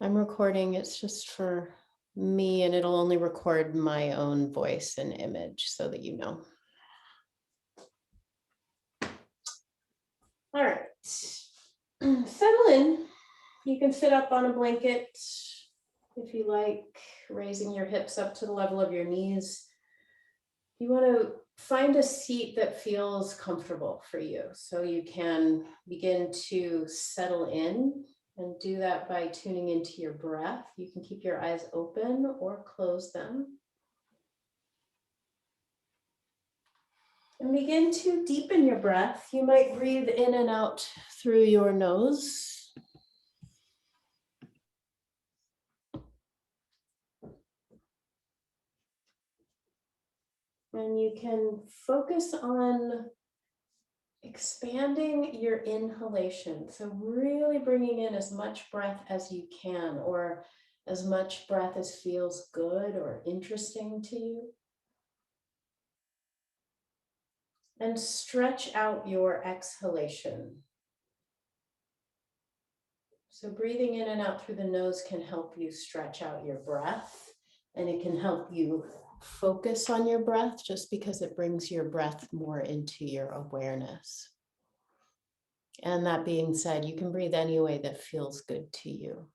I'm recording, it's just for me, and it'll only record my own voice and image so that you know. All right, settle in. You can sit up on a blanket if you like, raising your hips up to the level of your knees. You want to find a seat that feels comfortable for you, so you can begin to settle in. And do that by tuning into your breath. You can keep your eyes open or close them. And begin to deepen your breath. You might breathe in and out through your nose. And you can focus on expanding your inhalation. So really bringing in as much breath as you can, or as much breath as feels good or interesting to you. And stretch out your exhalation. So breathing in and out through the nose can help you stretch out your breath, and it can help you focus on your breath just because it brings your breath more into your awareness. And that being said, you can breathe any way that feels good to you.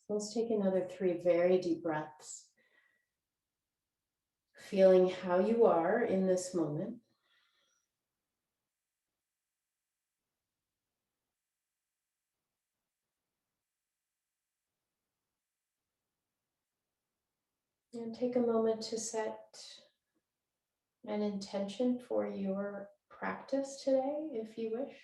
So let's take another 3 very deep breaths, feeling how you are in this moment. And take a moment to set an intention for your practice today, if you wish.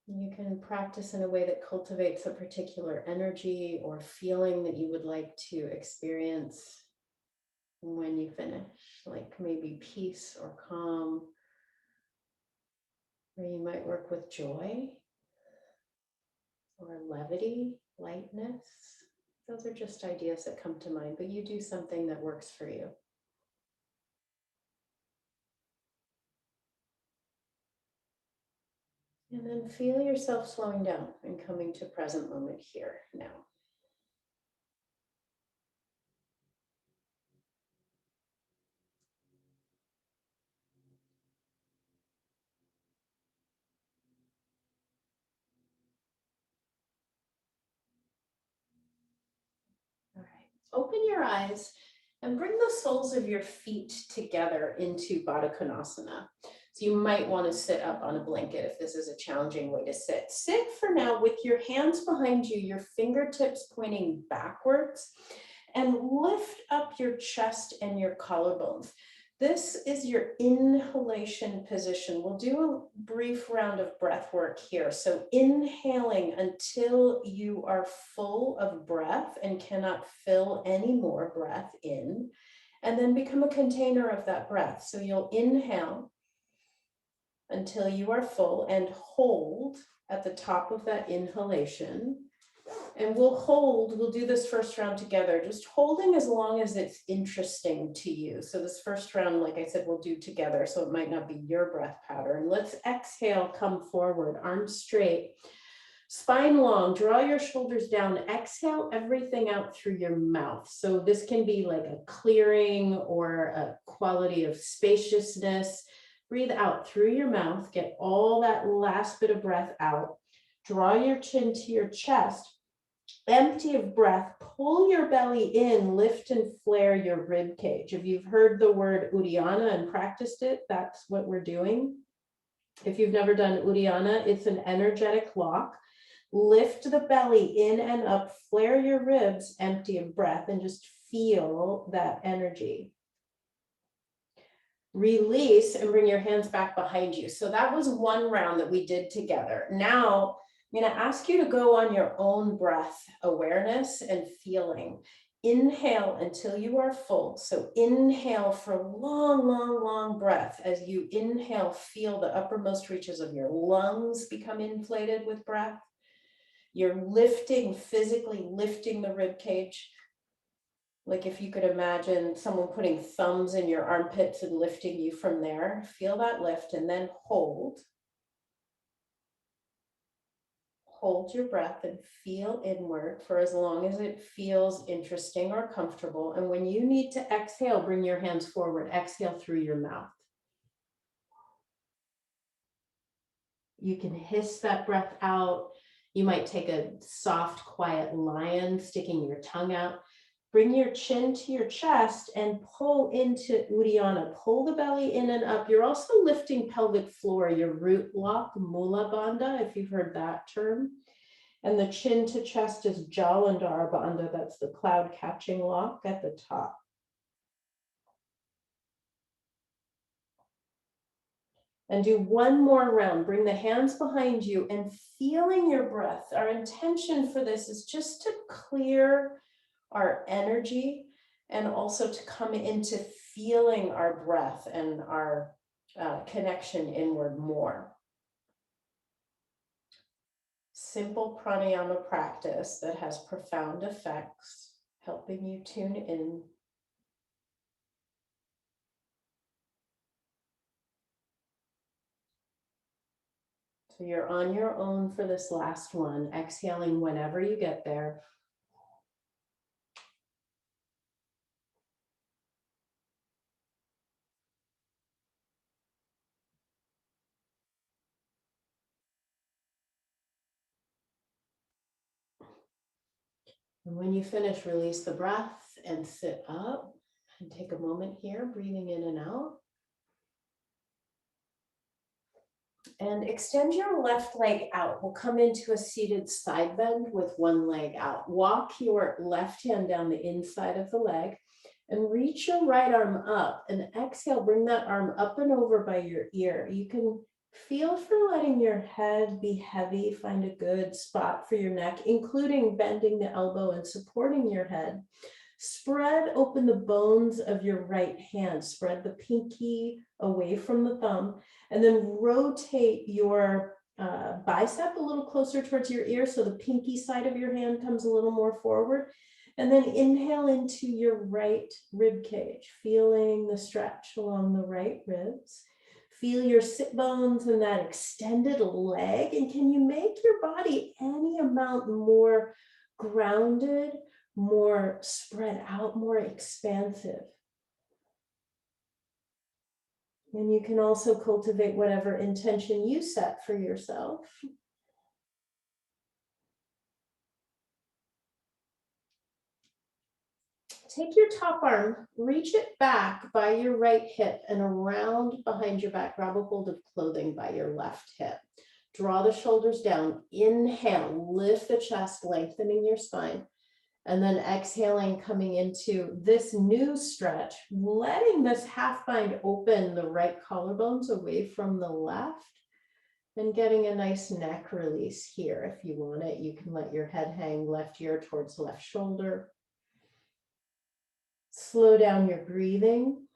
You can practice in a way that cultivates a particular energy or feeling that you would like to experience when you finish, like maybe peace or calm, or you might work with joy or levity, lightness. Those are just ideas that come to mind, but you do something that works for you. And then feel yourself slowing down and coming to present moment here now. All right, open your eyes and bring the soles of your feet together into Baddha Konasana. So you might want to sit up on a blanket if this is a challenging way to sit. Sit for now with your hands behind you, your fingertips pointing backwards, and lift up your chest and your collarbones. This is your inhalation position. We'll do a brief round of breath work here. So inhaling until you are full of breath and cannot fill any more breath in, and then become a container of that breath. So you'll inhale until you are full and hold at the top of that inhalation. And we'll do this first round together, just holding as long as it's interesting to you. So this first round, like I said, we'll do together, so it might not be your breath pattern. Let's exhale, come forward, arms straight, spine long, draw your shoulders down, exhale everything out through your mouth. So this can be like a clearing or a quality of spaciousness. Breathe out through your mouth, get all that last bit of breath out. Draw your chin to your chest, empty of breath, pull your belly in, lift and flare your rib cage. If you've heard the word Uddiyana and practiced it, that's what we're doing. If you've never done Uddiyana, it's an energetic lock. Lift the belly in and up, flare your ribs, empty of breath, and just feel that energy. Release and bring your hands back behind you. So that was one round that we did together. Now, I'm going to ask you to go on your own breath awareness and feeling. Inhale until you are full. So inhale for long, long, long breath. As you inhale, feel the uppermost reaches of your lungs become inflated with breath. You're lifting, physically lifting the rib cage. Like if you could imagine someone putting thumbs in your armpits and lifting you from there, feel that lift and then hold. Hold your breath and feel inward for as long as it feels interesting or comfortable. And when you need to exhale, bring your hands forward. Exhale through your mouth. You can hiss that breath out. You might take a soft, quiet lion, sticking your tongue out. Bring your chin to your chest and pull into Uddiyana. Pull the belly in and up. You're also lifting pelvic floor, your root lock, Mula Bandha, if you've heard that term. And the chin to chest is Jalandhara Bandha. That's the cloud catching lock at the top. And do one more round. Bring the hands behind you and feeling your breath. Our intention for this is just to clear our energy and also to come into feeling our breath and our connection inward more. Simple pranayama practice that has profound effects, helping you tune in. So you're on your own for this last one, exhaling whenever you get there. And when you finish, release the breath and sit up and take a moment here, breathing in and out. And extend your left leg out. We'll come into a seated side bend with one leg out. Walk your left hand down the inside of the leg and reach your right arm up and exhale. Bring that arm up and over by your ear. You can feel for letting your head be heavy. Find a good spot for your neck, including bending the elbow and supporting your head. Spread open the bones of your right hand. Spread the pinky away from the thumb, and then rotate your bicep a little closer towards your ear so the pinky side of your hand comes a little more forward. And then inhale into your right rib cage, feeling the stretch along the right ribs. Feel your sit bones and that extended leg. And can you make your body any amount more grounded, more spread out, more expansive? And you can also cultivate whatever intention you set for yourself. Take your top arm, reach it back by your right hip and around behind your back. Grab a hold of clothing by your left hip. Draw the shoulders down. Inhale, lift the chest, lengthening your spine. And then exhaling, coming into this new stretch, letting this half bind open the right collarbones away from the left. And getting a nice neck release here. If you want it, you can let your head hang left ear towards left shoulder. Slow down your breathing.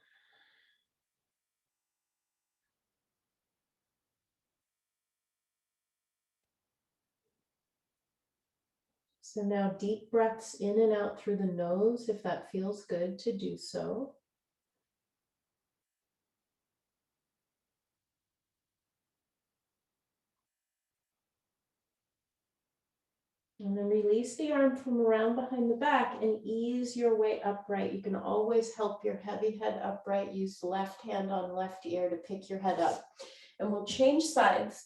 So now deep breaths in and out through the nose, if that feels good to do so. And then release the arm from around behind the back and ease your way upright. You can always help your heavy head upright. Use left hand on left ear to pick your head up. And we'll change sides.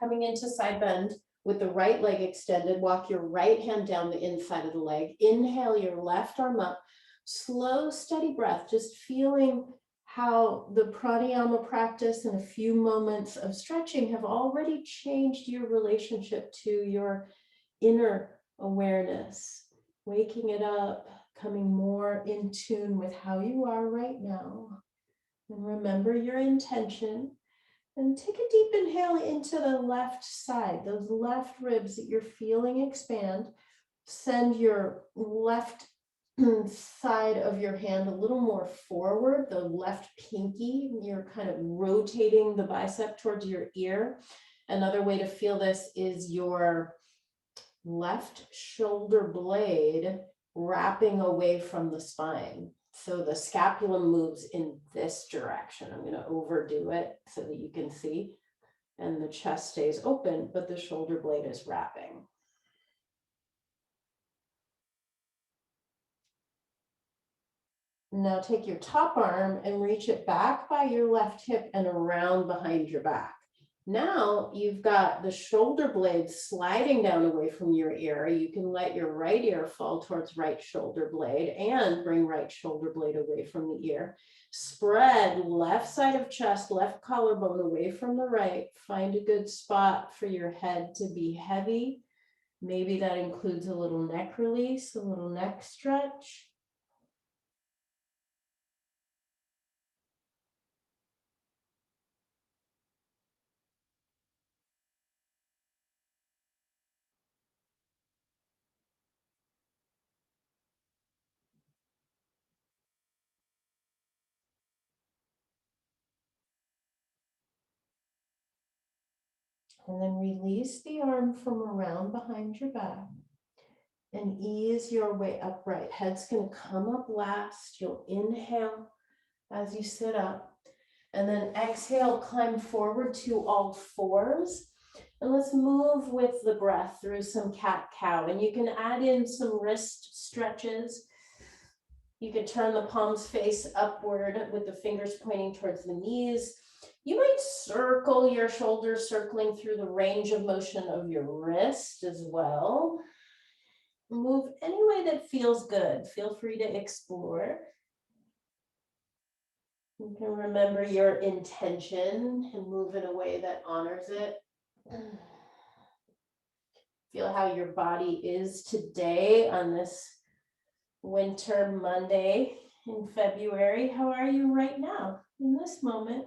Coming into side bend with the right leg extended. Walk your right hand down the inside of the leg. Inhale your left arm up. Slow, steady breath, just feeling how the pranayama practice and a few moments of stretching have already changed your relationship to your inner awareness, waking it up, coming more in tune with how you are right now. And remember your intention. And take a deep inhale into the left side, those left ribs that you're feeling expand. Send your left side of your hand a little more forward, the left pinky. You're kind of rotating the bicep towards your ear. Another way to feel this is your left shoulder blade wrapping away from the spine. So the scapula moves in this direction. I'm going to overdo it so that you can see. And the chest stays open, but the shoulder blade is wrapping. Now take your top arm and reach it back by your left hip and around behind your back. Now you've got the shoulder blade sliding down away from your ear. You can let your right ear fall towards right shoulder blade and bring right shoulder blade away from the ear. Spread left side of chest, left collarbone away from the right. Find a good spot for your head to be heavy. Maybe that includes a little neck release, a little neck stretch. And then release the arm from around behind your back and ease your way upright. Head's going to come up last. You'll inhale as you sit up and then exhale, climb forward to all fours. And let's move with the breath through some cat-cow. And you can add in some wrist stretches. You can turn the palms face upward with the fingers pointing towards the knees. You might circle your shoulders, circling through the range of motion of your wrist as well. Move any way that feels good. Feel free to explore. You can remember your intention and move in a way that honors it. Feel how your body is today on this winter Monday in February. How are you right now in this moment?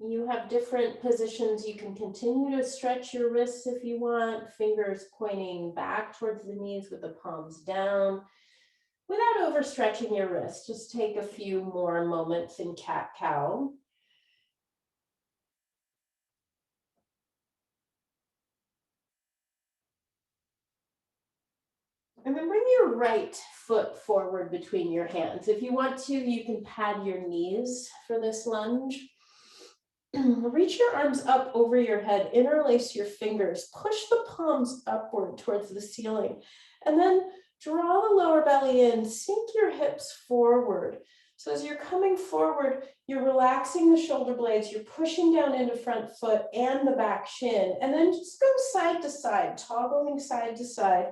You have different positions. You can continue to stretch your wrists if you want, fingers pointing back towards the knees with the palms down without overstretching your wrist. Just take a few more moments in cat-cow. And then bring your right foot forward between your hands. If you want to, you can pad your knees for this lunge. Reach your arms up over your head, interlace your fingers, push the palms upward towards the ceiling, and then draw the lower belly in, sink your hips forward. So as you're coming forward, you're relaxing the shoulder blades, you're pushing down into front foot and the back shin, and then just go side to side, toggling side to side.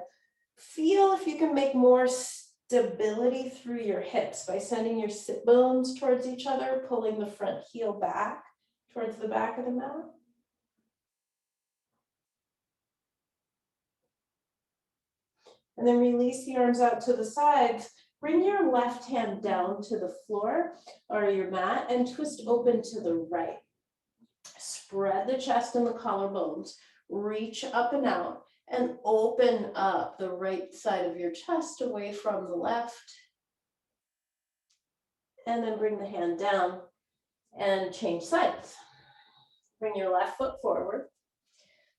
Feel if you can make more stability through your hips by sending your sit bones towards each other, pulling the front heel back towards the back of the mat. And then release the arms out to the sides. Bring your left hand down to the floor or your mat and twist open to the right. Spread the chest and the collarbones. Reach up and out and open up the right side of your chest away from the left. And then bring the hand down and change sides. Bring your left foot forward.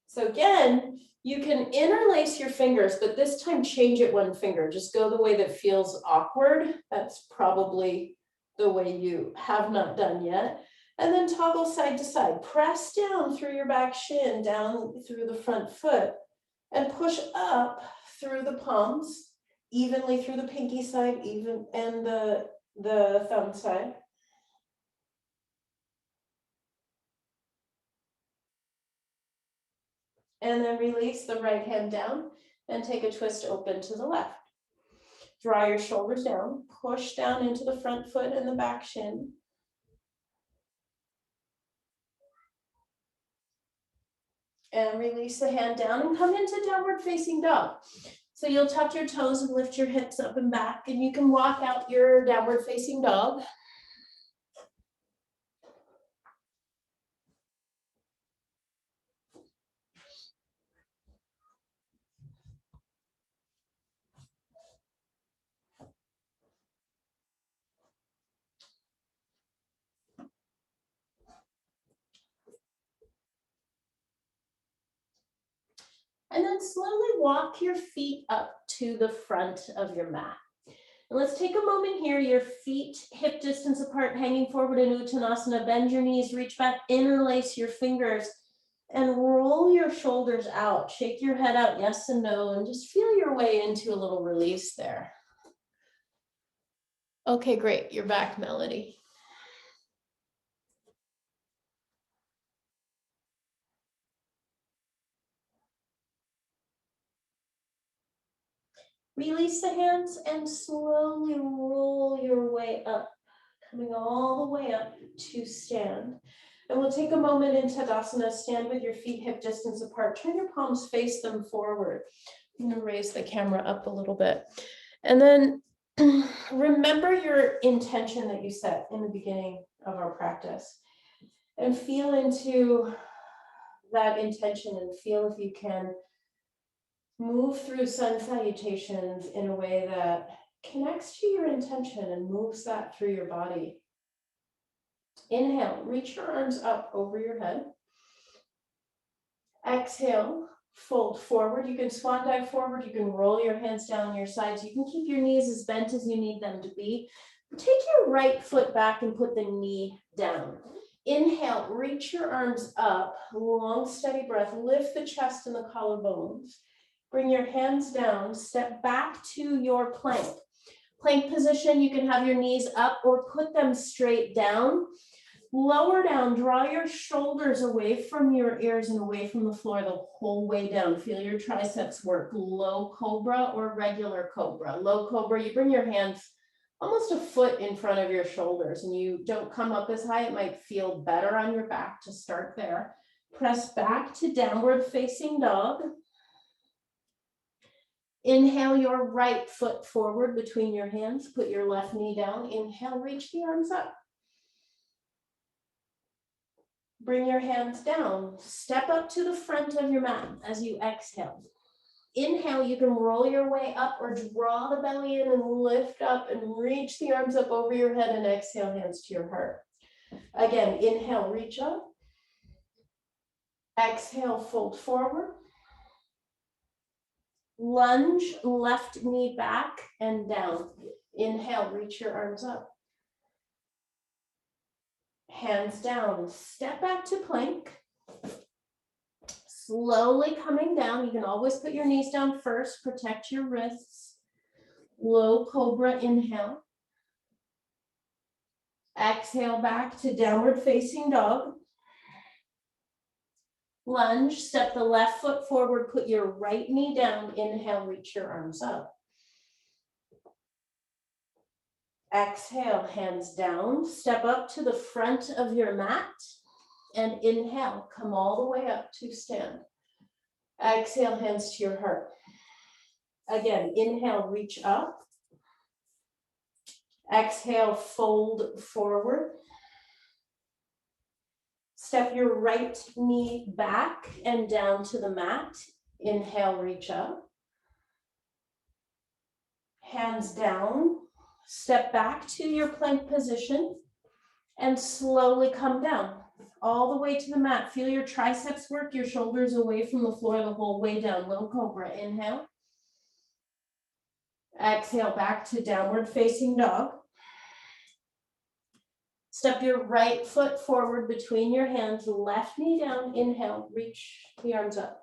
So again, you can interlace your fingers, but this time change it one finger. Just go the way that feels awkward. That's probably the way you have not done yet. And then toggle side to side. Press down through your back shin, down through the front foot, and push up through the palms, evenly through the pinky side, and the thumb side. And then release the right hand down and take a twist open to the left. Draw your shoulders down, push down into the front foot and the back shin. And release the hand down and come into downward facing dog. So you'll tuck your toes and lift your hips up and back, and you can walk out your downward facing dog. And then slowly walk your feet up to the front of your mat. And let's take a moment here, your feet hip distance apart, hanging forward in Uttanasana. Bend your knees, reach back, interlace your fingers, and roll your shoulders out. Shake your head out, yes and no, and just feel your way into a little release there. Okay, great, you're back, Melody. Release the hands and slowly roll your way up, coming all the way up to stand. And we'll take a moment in Tadasana, stand with your feet hip distance apart, turn your palms, face them forward. I'm gonna raise the camera up a little bit. And then remember your intention that you set in the beginning of our practice, and feel into that intention and feel if you can move through sun salutations in a way that connects to your intention and moves that through your body. Inhale, reach your arms up over your head. Exhale, fold forward. You can swan dive forward. You can roll your hands down on your sides. You can keep your knees as bent as you need them to be. Take your right foot back and put the knee down. Inhale, reach your arms up, long steady breath. Lift the chest and the collarbones. Bring your hands down, step back to your plank. Plank position, you can have your knees up or put them straight down. Lower down, draw your shoulders away from your ears and away from the floor the whole way down. Feel your triceps work. Low cobra or regular cobra. Low cobra, you bring your hands almost a foot in front of your shoulders and you don't come up as high. It might feel better on your back to start there. Press back to downward facing dog. Inhale your right foot forward between your hands. Put your left knee down. Inhale, reach the arms up. Bring your hands down. Step up to the front of your mat as you exhale. Inhale, you can roll your way up or draw the belly in and lift up and reach the arms up over your head, and exhale, hands to your heart. Again, inhale, reach up. Exhale, fold forward. Lunge, left knee back and down. Inhale, reach your arms up. Hands down, step back to plank. Slowly coming down. You can always put your knees down first, protect your wrists. Low cobra, inhale. Exhale back to downward facing dog. Lunge, step the left foot forward, put your right knee down. Inhale, reach your arms up. Exhale, hands down, step up to the front of your mat, and inhale, come all the way up to stand. Exhale, hands to your heart. Again, inhale, reach up. Exhale, fold forward. Step your right knee back and down to the mat. Inhale, reach up. Hands down. Step back to your plank position and slowly come down all the way to the mat. Feel your triceps work, your shoulders away from the floor the whole way down. Low cobra, inhale. Exhale, back to downward facing dog. Step your right foot forward between your hands, left knee down. Inhale, reach the arms up.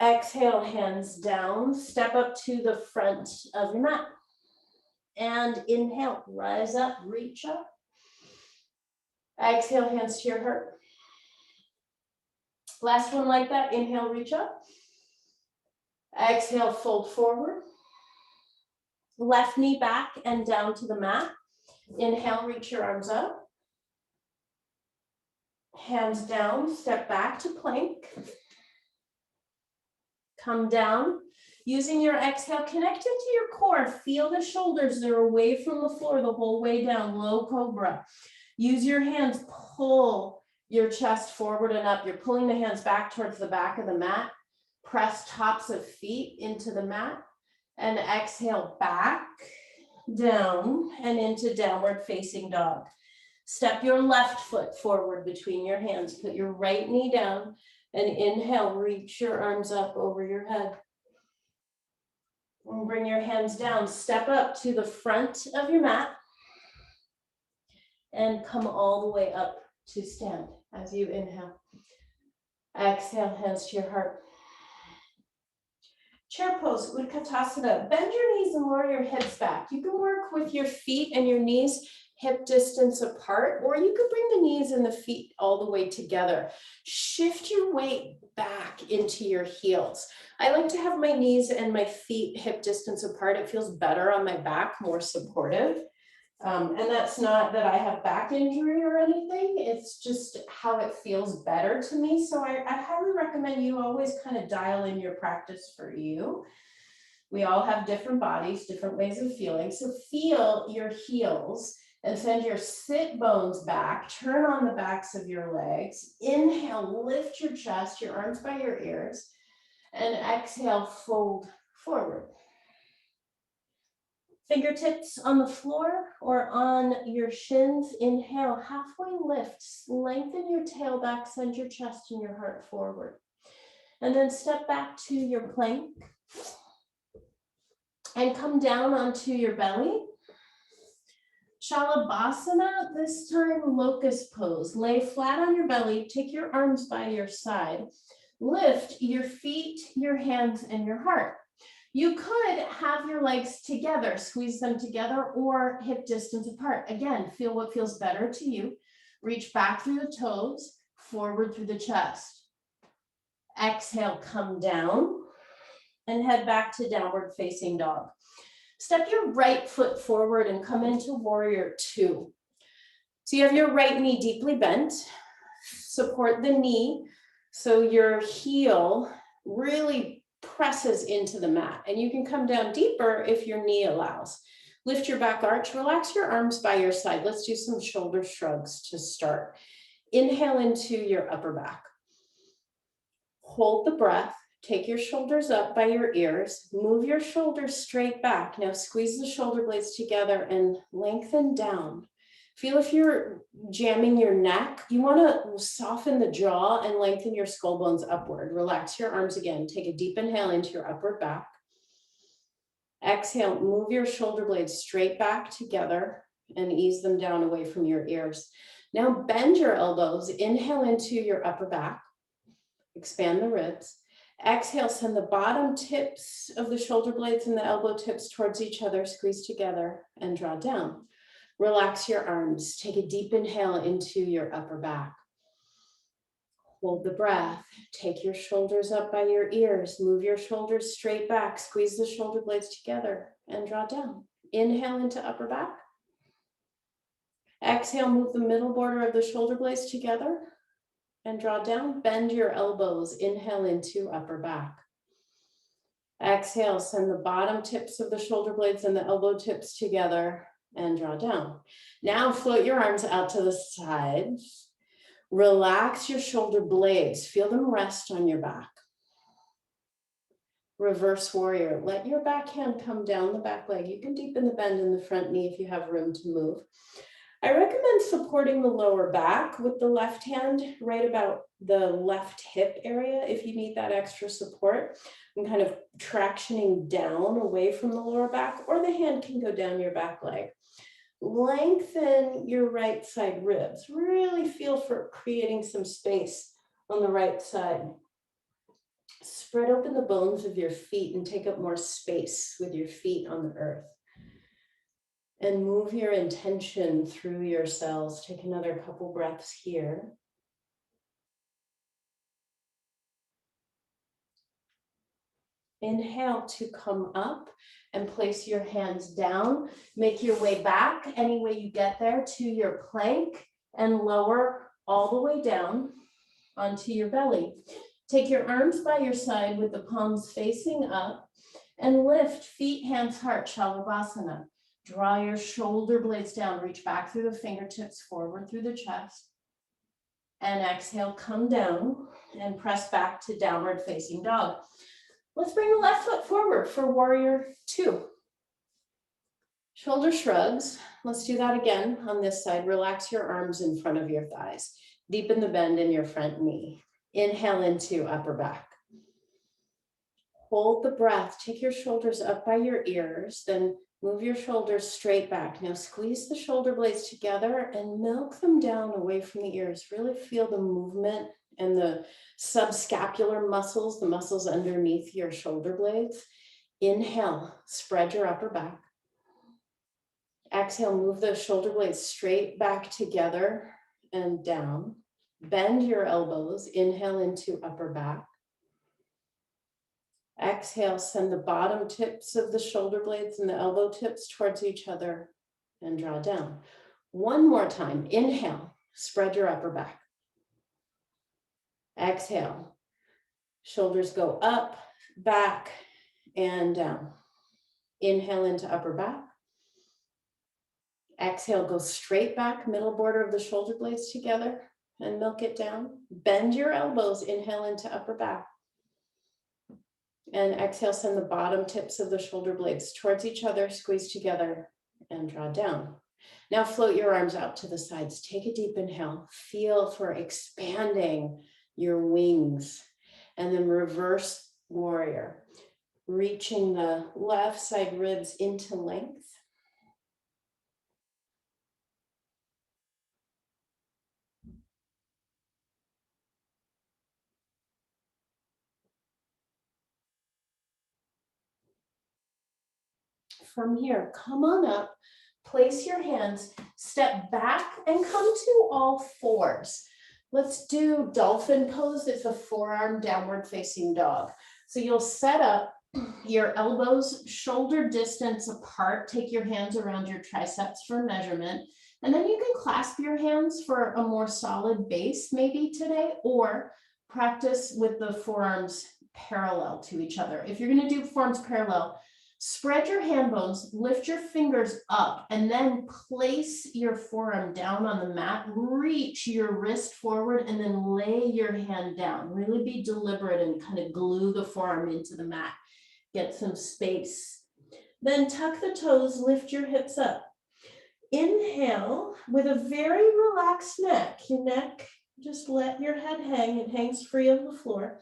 Exhale, hands down, step up to the front of your mat. And inhale, rise up, reach up. Exhale, hands to your heart. Last one like that, inhale, reach up. Exhale, fold forward. Left knee back and down to the mat. Inhale, reach your arms up. Hands down, step back to plank. Come down. Using your exhale, connect into your core. Feel the shoulders, they're away from the floor the whole way down, low cobra. Use your hands, pull your chest forward and up. You're pulling the hands back towards the back of the mat. Press tops of feet into the mat and exhale back, down, and into downward facing dog. Step your left foot forward between your hands. Put your right knee down and inhale, reach your arms up over your head. And bring your hands down. Step up to the front of your mat and come all the way up to stand as you inhale. Exhale, hands to your heart. Chair pose, Utkatasana. Bend your knees and lower your hips back. You can work with your feet and your knees hip distance apart, or you could bring the knees and the feet all the way together. Shift your weight back into your heels. I like to have my knees and my feet hip distance apart. It feels better on my back, more supportive. And that's not that I have back injury or anything. It's just how it feels better to me. So I highly recommend you always kind of dial in your practice for you. We all have different bodies, different ways of feeling. So feel your heels and send your sit bones back. Turn on the backs of your legs. Inhale, lift your chest, your arms by your ears. And exhale, fold forward. Fingertips on the floor or on your shins. Inhale, halfway lift. Lengthen your tail back, send your chest and your heart forward. And then step back to your plank. And come down onto your belly. Shalabhasana, this time locust pose. Lay flat on your belly, take your arms by your side. Lift your feet, your hands, and your heart. You could have your legs together, squeeze them together, or hip distance apart. Again, feel what feels better to you. Reach back through the toes, forward through the chest. Exhale, come down and head back to downward facing dog. Step your right foot forward and come into warrior two. So you have your right knee deeply bent. Support the knee so your heel really presses into the mat, and you can come down deeper if your knee allows. Lift your back arch, relax your arms by your side. Let's do some shoulder shrugs to start. Inhale into your upper back. Hold the breath, take your shoulders up by your ears, move your shoulders straight back. Now squeeze the shoulder blades together and lengthen down. Feel if you're jamming your neck, you want to soften the jaw and lengthen your skull bones upward. Relax your arms again. Take a deep inhale into your upward back. Exhale, move your shoulder blades straight back together and ease them down away from your ears. Now bend your elbows. Inhale into your upper back. Expand the ribs. Exhale, send the bottom tips of the shoulder blades and the elbow tips towards each other. Squeeze together and draw down. Relax your arms. Take a deep inhale into your upper back. Hold the breath. Take your shoulders up by your ears. Move your shoulders straight back. Squeeze the shoulder blades together and draw down. Inhale into upper back. Exhale, move the middle border of the shoulder blades together and draw down. Bend your elbows. Inhale into upper back. Exhale, send the bottom tips of the shoulder blades and the elbow tips together and draw down. Now float your arms out to the sides. Relax your shoulder blades. Feel them rest on your back. Reverse warrior. Let your back hand come down the back leg. You can deepen the bend in the front knee if you have room to move. I recommend supporting the lower back with the left hand right about the left hip area if you need that extra support. And kind of tractioning down away from the lower back, or the hand can go down your back leg. Lengthen your right side ribs. Really feel for creating some space on the right side. Spread open the bones of your feet and take up more space with your feet on the earth. And move your intention through your cells. Take another couple breaths here. Inhale to come up and place your hands down. Make your way back any way you get there to your plank and lower all the way down onto your belly. Take your arms by your side with the palms facing up and lift feet, hands, heart, Shalabhasana. Draw your shoulder blades down, reach back through the fingertips, forward through the chest. And exhale, come down and press back to downward facing dog. Let's bring the left foot forward for warrior two. Shoulder shrugs. Let's do that again on this side. Relax your arms in front of your thighs. Deepen the bend in your front knee. Inhale into upper back. Hold the breath. Take your shoulders up by your ears, then move your shoulders straight back. Now squeeze the shoulder blades together and milk them down away from the ears. Really feel the movement and the subscapular muscles, the muscles underneath your shoulder blades. Inhale, spread your upper back. Exhale, move the shoulder blades straight back together and down. Bend your elbows. Inhale into upper back. Exhale, send the bottom tips of the shoulder blades and the elbow tips towards each other and draw down. One more time. Inhale, spread your upper back. Exhale, shoulders go up, back, and down. Inhale into upper back. Exhale, go straight back, middle border of the shoulder blades together and milk it down. Bend your elbows. Inhale into upper back. And exhale, send the bottom tips of the shoulder blades towards each other, squeeze together and draw down. Now float your arms out to the sides. Take a deep inhale. Feel for expanding your wings. And then reverse warrior. Reaching the left side ribs into length. From here, come on up, place your hands, step back and come to all fours. Let's do dolphin pose. It's a forearm downward facing dog. So you'll set up your elbows shoulder distance apart. Take your hands around your triceps for measurement. And then you can clasp your hands for a more solid base maybe today, or practice with the forearms parallel to each other. If you're going to do forearms parallel, spread your hand bones, lift your fingers up, and then place your forearm down on the mat. Reach your wrist forward and then lay your hand down. Really be deliberate and kind of glue the forearm into the mat. Get some space. Then tuck the toes, lift your hips up. Inhale with a very relaxed neck. Your neck, just let your head hang. It hangs free on the floor.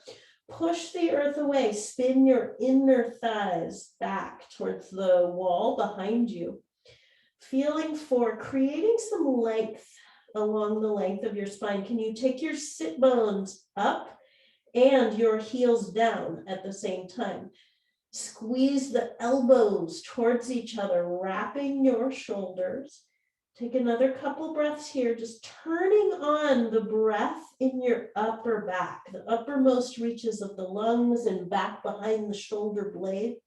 Push the earth away, spin your inner thighs back towards the wall behind you. Feeling for creating some length along the length of your spine. Can you take your sit bones up and your heels down at the same time? Squeeze the elbows towards each other, wrapping your shoulders. Take another couple breaths here, just turning on the breath in your upper back, the uppermost reaches of the lungs and back behind the shoulder blades.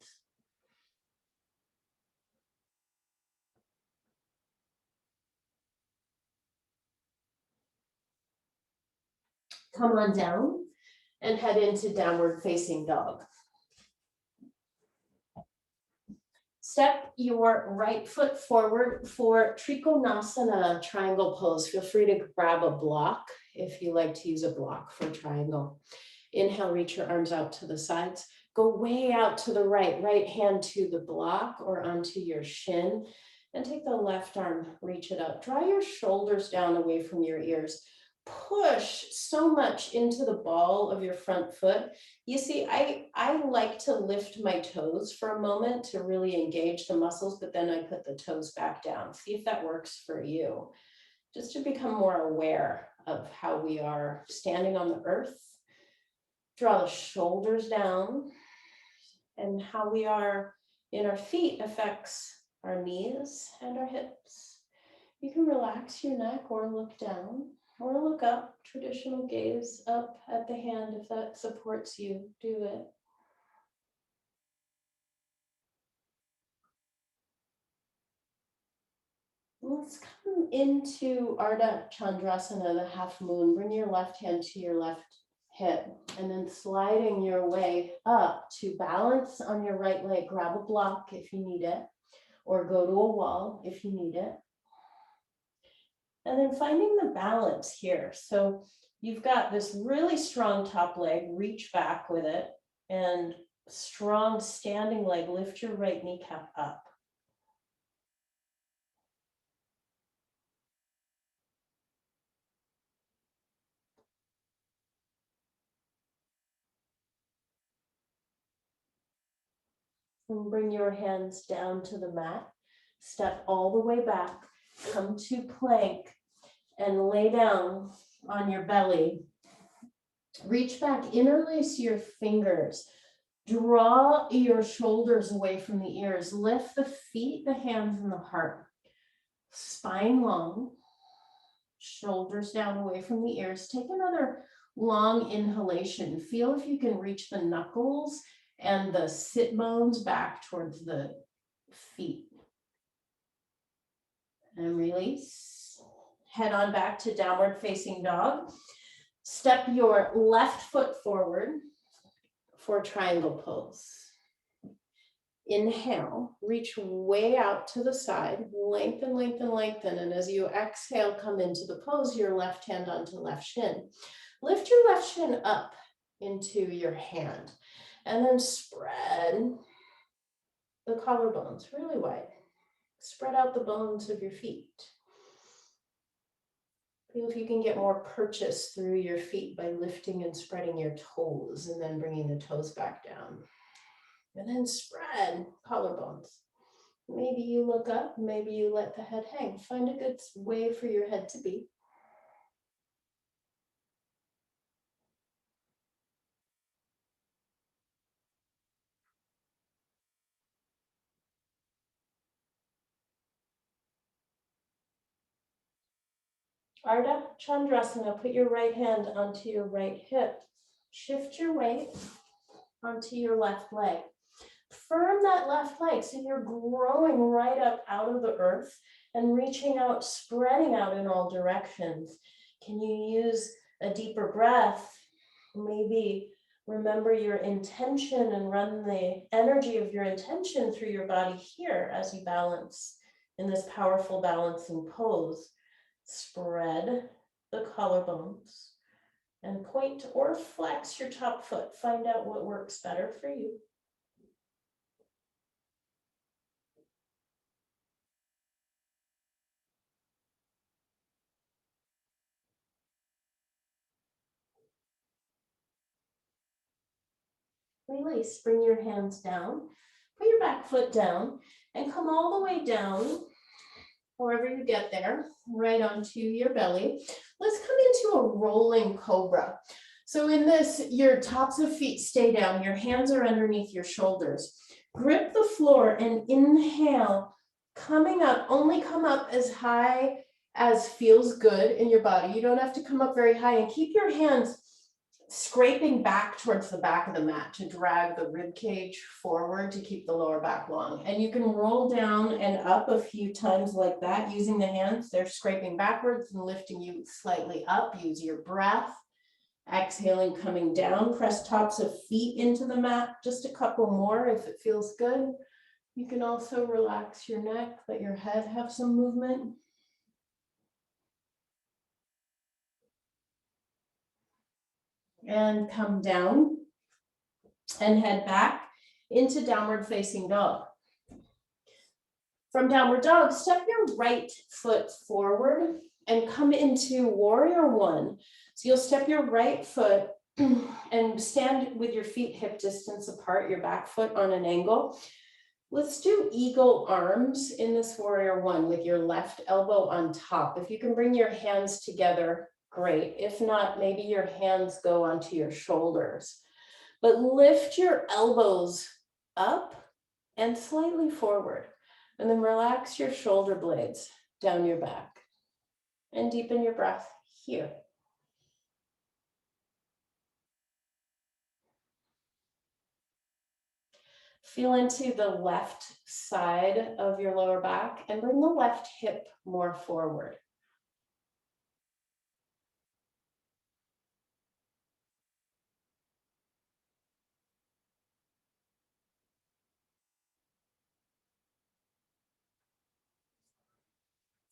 Come on down and head into downward facing dog. Step your right foot forward for Trikonasana triangle pose. Feel free to grab a block if you like to use a block for triangle. Inhale, reach your arms out to the sides. Go way out to the right, right hand to the block or onto your shin. And take the left arm, reach it up. Draw your shoulders down away from your ears. Push so much into the ball of your front foot. You see, I like to lift my toes for a moment to really engage the muscles, but then I put the toes back down. See if that works for you. Just to become more aware of how we are standing on the earth. Draw the shoulders down, and how we are in our feet affects our knees and our hips. You can relax your neck or look down. Or look up, traditional gaze up at the hand if that supports you, do it. Let's come into Ardha Chandrasana, the half moon. Bring your left hand to your left hip, and then sliding your way up to balance on your right leg. Grab a block if you need it, or go to a wall if you need it. And then finding the balance here. So you've got this really strong top leg, reach back with it, and strong standing leg, lift your right kneecap up. And bring your hands down to the mat. Step all the way back, come to plank, and lay down on your belly. Reach back, interlace your fingers. Draw your shoulders away from the ears. Lift the feet, the hands, and the heart. Spine long, shoulders down away from the ears. Take another long inhalation. Feel if you can reach the knuckles and the sit bones back towards the feet. And release. Head on back to downward facing dog. Step your left foot forward for triangle pose. Inhale, reach way out to the side, lengthen, lengthen, lengthen. And as you exhale, come into the pose, your left hand onto left shin. Lift your left shin up into your hand and then spread the collarbones really wide. Spread out the bones of your feet. Feel if you can get more purchase through your feet by lifting and spreading your toes and then bringing the toes back down. And then spread collarbones. Maybe you look up, maybe you let the head hang. Find a good way for your head to be. Ardha Chandrasana, put your right hand onto your right hip. Shift your weight onto your left leg. Firm that left leg so you're growing right up out of the earth and reaching out, spreading out in all directions. Can you use a deeper breath? Maybe remember your intention and run the energy of your intention through your body here as you balance in this powerful balancing pose. Spread the collarbones and point or flex your top foot. Find out what works better for you. Release, bring your hands down, put your back foot down, and come all the way down, however you get there, right onto your belly. Let's come into a rolling cobra. So in this, your tops of feet stay down, your hands are underneath your shoulders. Grip the floor and inhale, coming up, only come up as high as feels good in your body. You don't have to come up very high, and keep your hands scraping back towards the back of the mat to drag the rib cage forward to keep the lower back long. And you can roll down and up a few times like that using the hands. They're scraping backwards and lifting you slightly up. Use your breath. Exhaling, coming down. Press tops of feet into the mat. Just a couple more if it feels good. You can also relax your neck, let your head have some movement. And come down and head back into downward facing dog. From downward dog, step your right foot forward and come into warrior one. So you'll step your right foot and stand with your feet hip distance apart, your back foot on an angle. Let's do eagle arms in this warrior one with your left elbow on top. If you can bring your hands together, great. If not, maybe your hands go onto your shoulders. But lift your elbows up and slightly forward. And then relax your shoulder blades down your back. And deepen your breath here. Feel into the left side of your lower back and bring the left hip more forward.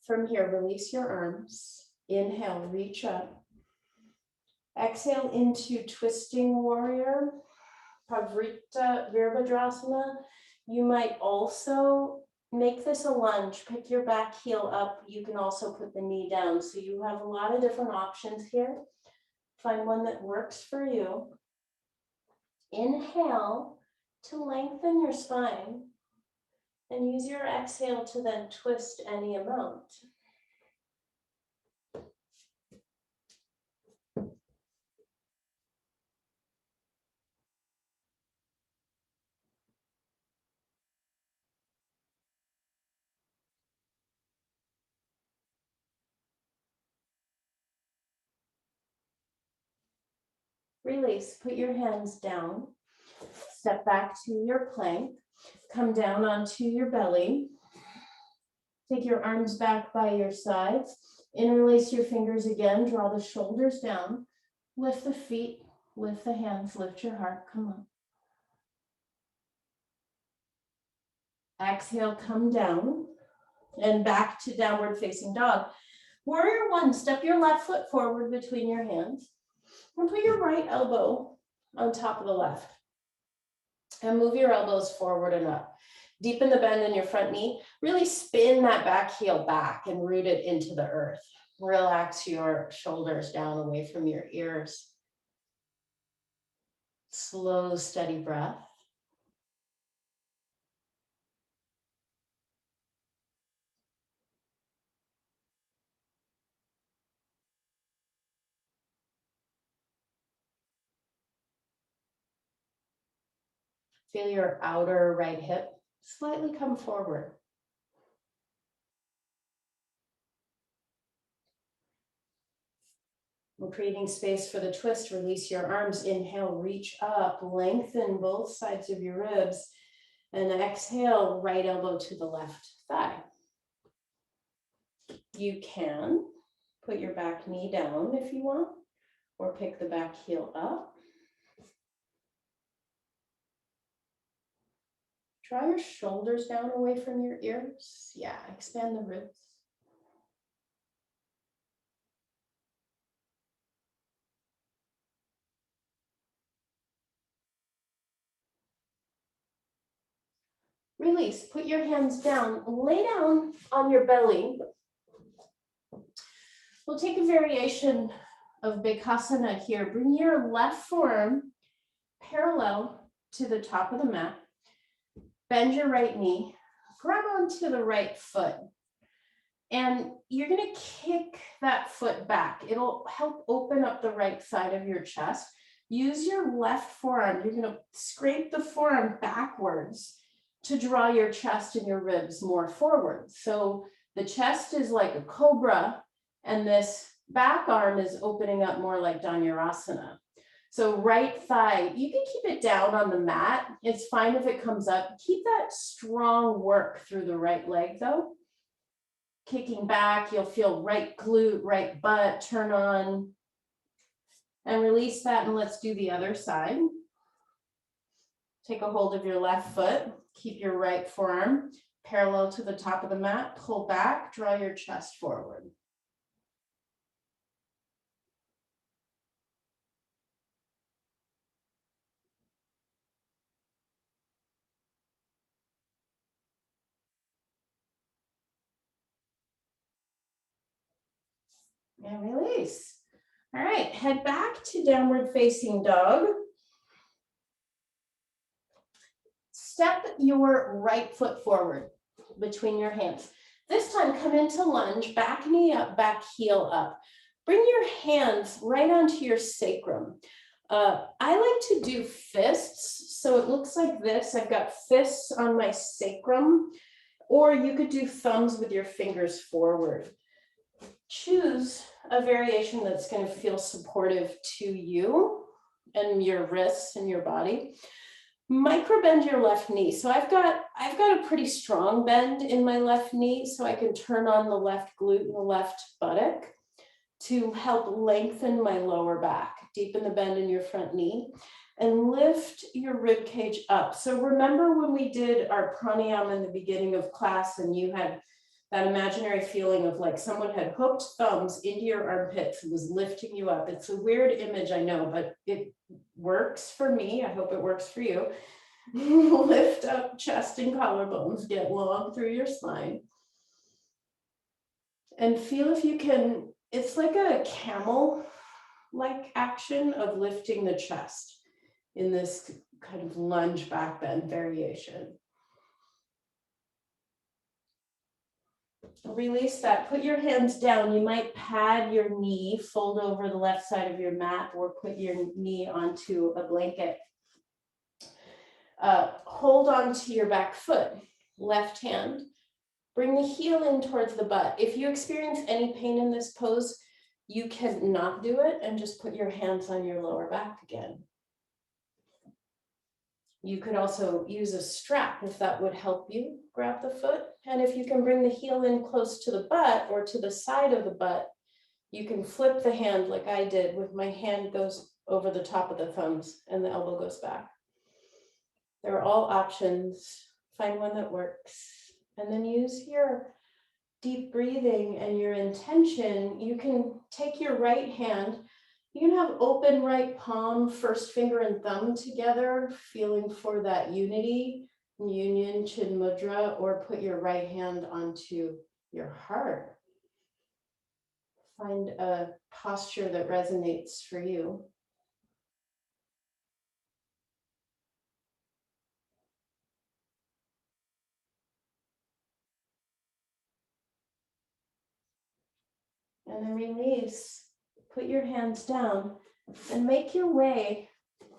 From here, release your arms. Inhale, reach up. Exhale into twisting warrior, Pavrita Virabhadrasana. You might also make this a lunge, pick your back heel up. You can also put the knee down. So you have a lot of different options here. Find one that works for you. Inhale to lengthen your spine and use your exhale to then twist any amount. Release, put your hands down, step back to your plank, come down onto your belly, take your arms back by your sides, interlace your fingers again, draw the shoulders down, lift the feet, lift the hands, lift your heart, come on. Exhale, come down and back to downward facing dog. Warrior one, step your left foot forward between your hands and put your right elbow on top of the left. And move your elbows forward and up. Deepen the bend in your front knee. Really spin that back heel back and root it into the earth. Relax your shoulders down away from your ears. Slow, steady breath. Feel your outer right hip slightly come forward. We're creating space for the twist. Release your arms. Inhale, reach up, lengthen both sides of your ribs. And exhale, right elbow to the left thigh. You can put your back knee down if you want, or pick the back heel up. Draw your shoulders down away from your ears. Yeah, expand the ribs. Release, put your hands down, lay down on your belly. We'll take a variation of Bikasana here. Bring your left forearm parallel to the top of the mat. Bend your right knee, grab onto the right foot. And you're gonna kick that foot back. It'll help open up the right side of your chest. Use your left forearm. You're gonna scrape the forearm backwards to draw your chest and your ribs more forward. So the chest is like a cobra, and this back arm is opening up more like Dhanurasana. So right thigh, you can keep it down on the mat. It's fine if it comes up. Keep that strong work through the right leg though. Kicking back, you'll feel right glute, right butt, turn on. And release that, and let's do the other side. Take a hold of your left foot. Keep your right forearm parallel to the top of the mat. Pull back, draw your chest forward. And release. All right, head back to downward facing dog. Step your right foot forward between your hands. This time, come into lunge, back knee up, back heel up. Bring your hands right onto your sacrum. I like to do fists, so it looks like this. I've got fists on my sacrum, or you could do thumbs with your fingers forward. Choose a variation that's going to feel supportive to you and your wrists and your body. Micro bend your left knee. So I've got a pretty strong bend in my left knee, so I can turn on the left glute and the left buttock to help lengthen my lower back. Deepen the bend in your front knee and lift your rib cage up. So remember when we did our pranayama in the beginning of class and you had That imaginary feeling of like someone had hooked thumbs into your armpits and was lifting you up. It's a weird image, I know, but it works for me. I hope it works for you. Lift up chest and collarbones, get long through your spine. And feel if you can, it's like a camel-like action of lifting the chest in this kind of lunge back bend variation. Release that, put your hands down. You might pad your knee, fold over the left side of your mat, or put your knee onto a blanket. Hold on to your back foot, left hand. Bring the heel in towards the butt. If you experience any pain in this pose, you can not do it and just put your hands on your lower back again. You could also use a strap if that would help you grab the foot. And if you can bring the heel in close to the butt or to the side of the butt, you can flip the hand like I did with my hand goes over the top of the thumbs and the elbow goes back. They're all options. Find one that works. And then use your deep breathing and your intention. You can take your right hand. You can have open right palm, first finger and thumb together, feeling for that unity, union, chin mudra, or put your right hand onto your heart. Find a posture that resonates for you. And then release. Put your hands down and make your way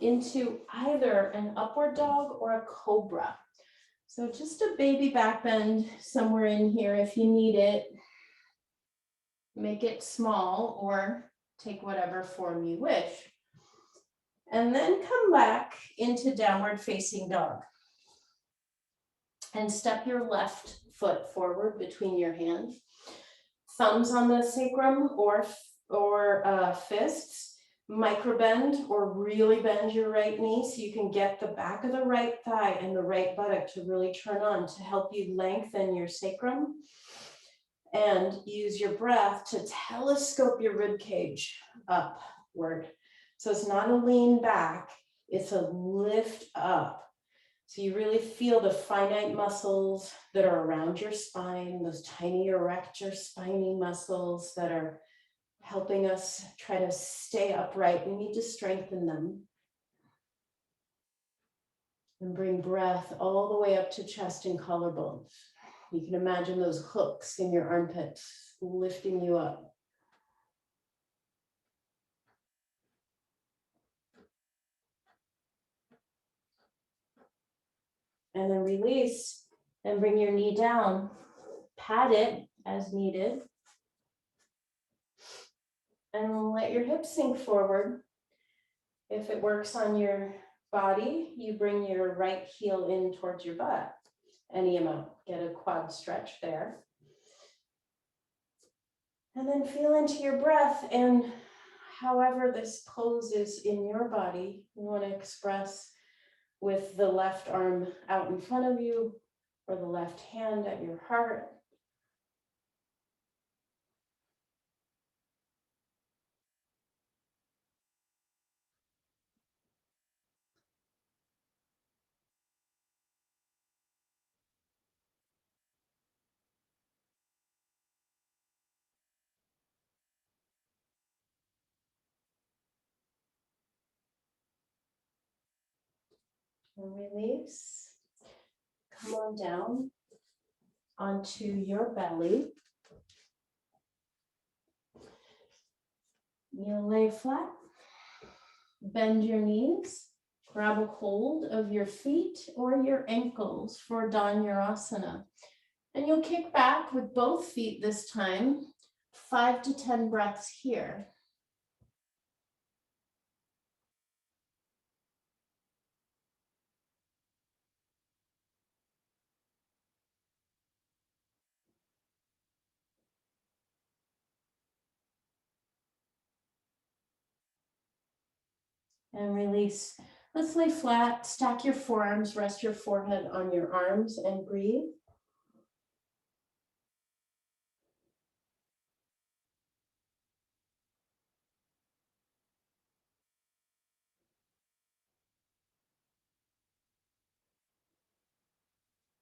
into either an upward dog or a cobra. So just a baby back bend somewhere in here if you need it. Make it small or take whatever form you wish. And then come back into downward facing dog. And step your left foot forward between your hands. Thumbs on the sacrum or fists. Microbend or really bend your right knee so you can get the back of the right thigh and the right buttock to really turn on to help you lengthen your sacrum. And use your breath to telescope your rib cage upward. So it's not a lean back, it's a lift up. So you really feel the finite muscles that are around your spine, those tiny erector spiny muscles that are helping us try to stay upright. We need to strengthen them. And bring breath all the way up to chest and collarbones. You can imagine those hooks in your armpits lifting you up. And then release and bring your knee down. Pat it as needed. And let your hips sink forward. If it works on your body, you bring your right heel in towards your butt. Any amount. Get a quad stretch there. And then feel into your breath, and however this pose is in your body, you want to express with the left arm out in front of you or the left hand at your heart. And release. Come on down onto your belly. You'll lay flat, bend your knees, grab a hold of your feet or your ankles for Dhanurasana. And you'll kick back with both feet this time, 5 to 10 breaths here. And release. Let's lay flat, stack your forearms, rest your forehead on your arms and breathe.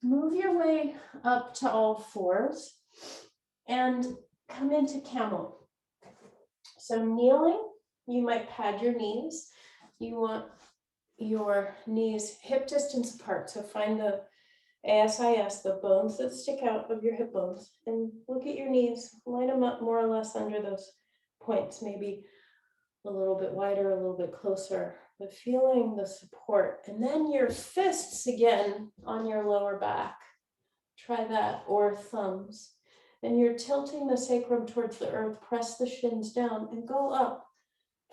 Move your way up to all fours and come into camel. So kneeling, you might pad your knees. You want your knees hip distance apart. So find the ASIS, the bones that stick out of your hip bones, and look at your knees, line them up more or less under those points, maybe a little bit wider, a little bit closer, but feeling the support. And then your fists again on your lower back. Try that, or thumbs. And you're tilting the sacrum towards the earth, press the shins down and go up.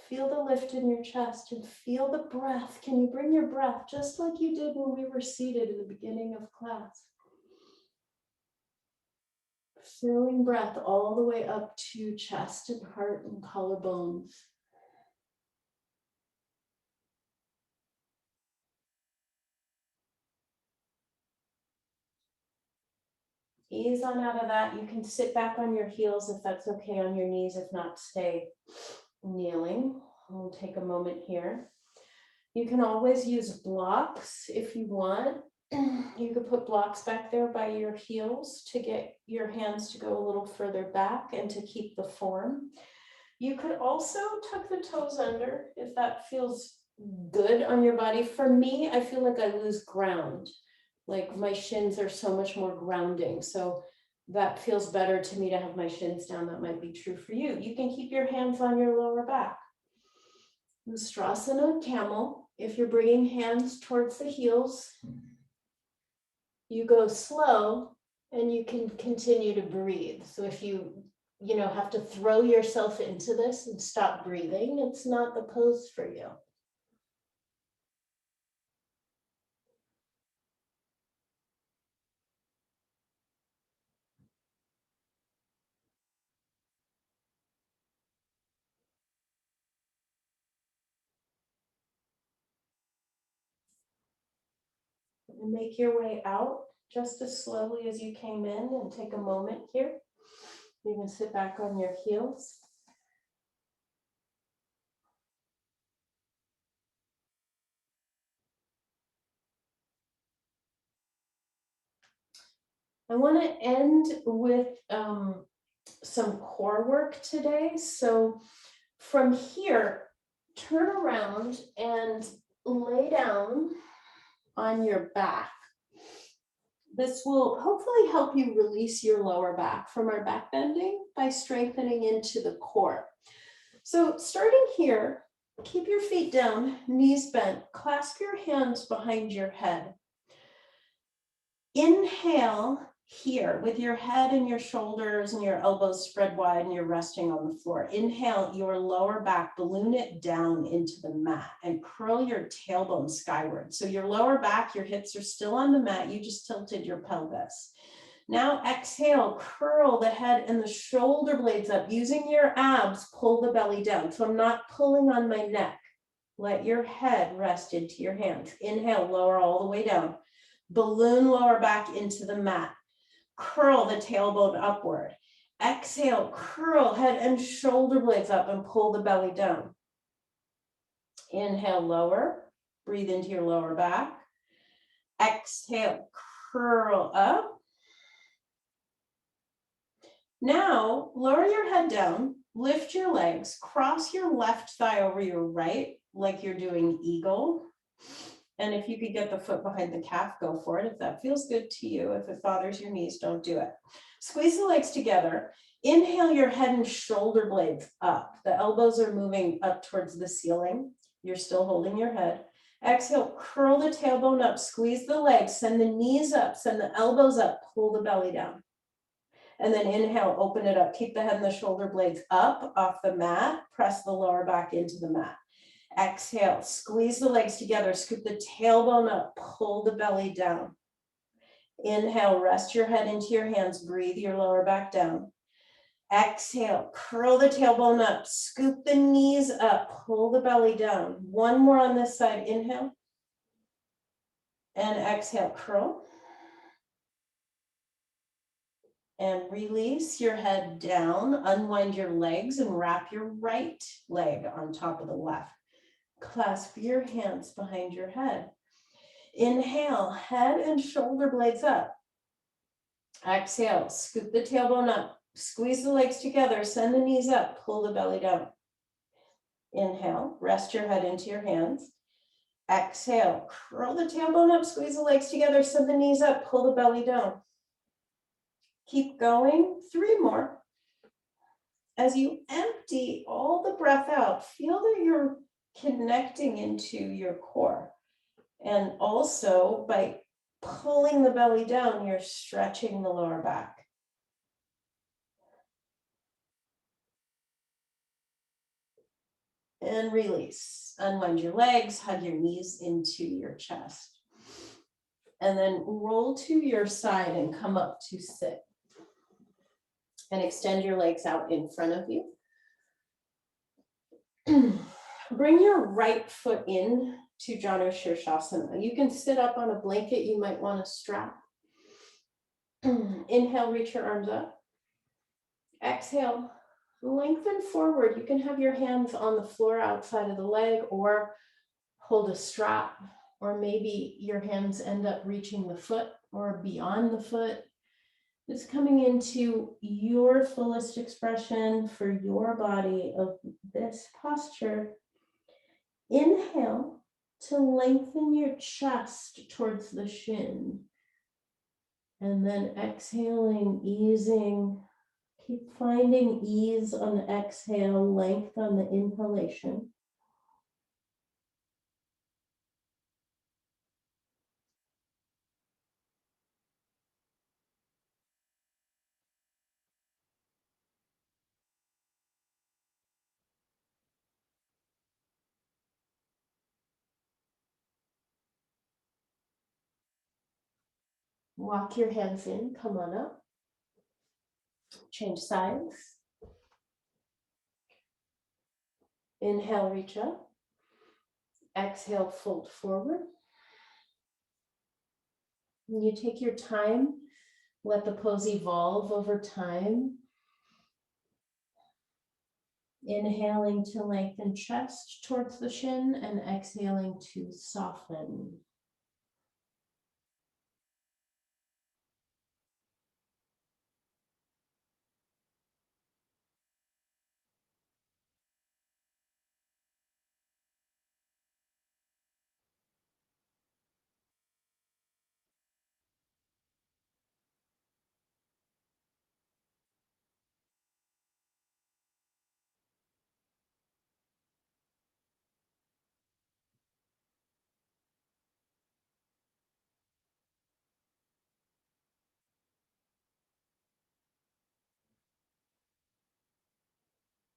Feel the lift in your chest and feel the breath. Can you bring your breath just like you did when we were seated in the beginning of class? Filling breath all the way up to chest and heart and collarbones. Ease on out of that. You can sit back on your heels if that's okay, on your knees. If not, stay kneeling. We'll take a moment here. You can always use blocks if you want. You could put blocks back there by your heels to get your hands to go a little further back and to keep the form. You could also tuck the toes under if that feels good on your body. For me, I feel like I lose ground. Like my shins are so much more grounding. So that feels better to me to have my shins down. That might be true for you. You can keep your hands on your lower back. Ustrasana, camel. If you're bringing hands towards the heels, you go slow and you can continue to breathe. So if you have to throw yourself into this and stop breathing, it's not the pose for you. And make your way out just as slowly as you came in, and take a moment here. You can sit back on your heels. I want to end with some core work today. So from here, turn around and lay down on your back. This will hopefully help you release your lower back from our back bending by strengthening into the core. So starting here, keep your feet down, knees bent, clasp your hands behind your head. Inhale here with your head and your shoulders and your elbows spread wide and you're resting on the floor. Inhale your lower back, balloon it down into the mat and curl your tailbone skyward. So your lower back, your hips are still on the mat. You just tilted your pelvis. Now exhale, curl the head and the shoulder blades up. Using your abs, pull the belly down. So I'm not pulling on my neck. Let your head rest into your hands. Inhale, lower all the way down. Balloon lower back into the mat. Curl the tailbone upward. Exhale, curl head and shoulder blades up and pull the belly down. Inhale, lower. Breathe into your lower back. Exhale, curl up. Now, lower your head down, lift your legs, cross your left thigh over your right, like you're doing eagle. And if you could get the foot behind the calf, go for it. If that feels good to you, if it bothers your knees, don't do it. Squeeze the legs together. Inhale your head and shoulder blades up. The elbows are moving up towards the ceiling. You're still holding your head. Exhale, curl the tailbone up, squeeze the legs, send the knees up, send the elbows up, pull the belly down. And then inhale, open it up. Keep the head and the shoulder blades up off the mat. Press the lower back into the mat. Exhale, squeeze the legs together, scoop the tailbone up, pull the belly down. Inhale, rest your head into your hands, breathe your lower back down. Exhale, curl the tailbone up, scoop the knees up, pull the belly down. One more on this side, inhale. And exhale, curl. And release your head down, unwind your legs and wrap your right leg on top of the left. Clasp your hands behind your head. Inhale, head and shoulder blades up. Exhale, scoop the tailbone up. Squeeze the legs together, send the knees up, pull the belly down. Inhale, rest your head into your hands. Exhale, curl the tailbone up, squeeze the legs together, send the knees up, pull the belly down. Keep going, 3 more. As you empty all the breath out, feel that you're connecting into your core. And also by pulling the belly down, you're stretching the lower back. And release. Unwind your legs, hug your knees into your chest. And then roll to your side and come up to sit. And extend your legs out in front of you. Bring your right foot in to Janu Shirshasana. You can sit up on a blanket. You might want to strap. Inhale, reach your arms up. Exhale, lengthen forward. You can have your hands on the floor outside of the leg or hold a strap, or maybe your hands end up reaching the foot or beyond the foot. It's coming into your fullest expression for your body of this posture. Inhale to lengthen your chest towards the shin. And then exhaling, easing. Keep finding ease on the exhale, length on the inhalation. Walk your hands in, come on up. Change sides. Inhale, reach up. Exhale, fold forward. You take your time, let the pose evolve over time. Inhaling to lengthen chest towards the shin and exhaling to soften.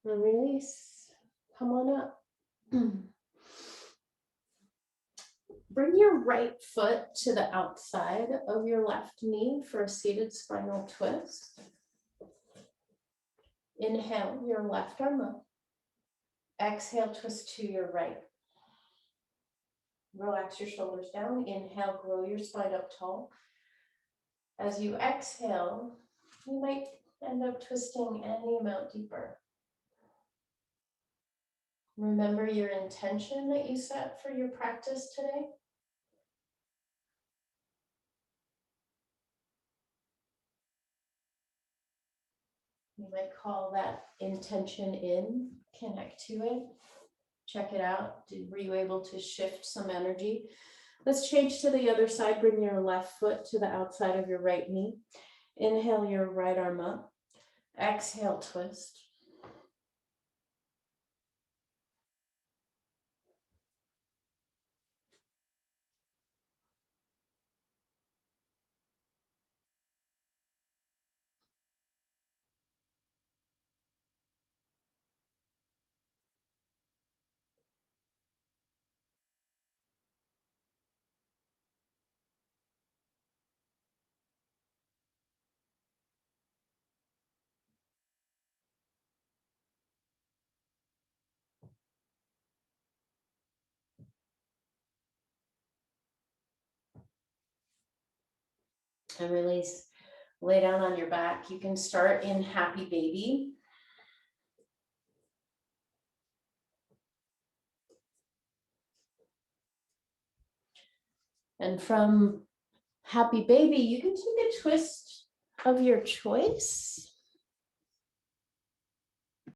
And release. Come on up. Bring your right foot to the outside of your left knee for a seated spinal twist. Inhale, your left arm up. Exhale, twist to your right. Relax your shoulders down. Inhale, grow your spine up tall. As you exhale, you might end up twisting any amount deeper. Remember your intention that you set for your practice today. You might call that intention in, connect to it, check it out. Were you able to shift some energy? Let's change to the other side. Bring your left foot to the outside of your right knee. Inhale your right arm up. Exhale, twist. And release. Lay down on your back. You can start in happy baby. And from happy baby, you can take a twist of your choice.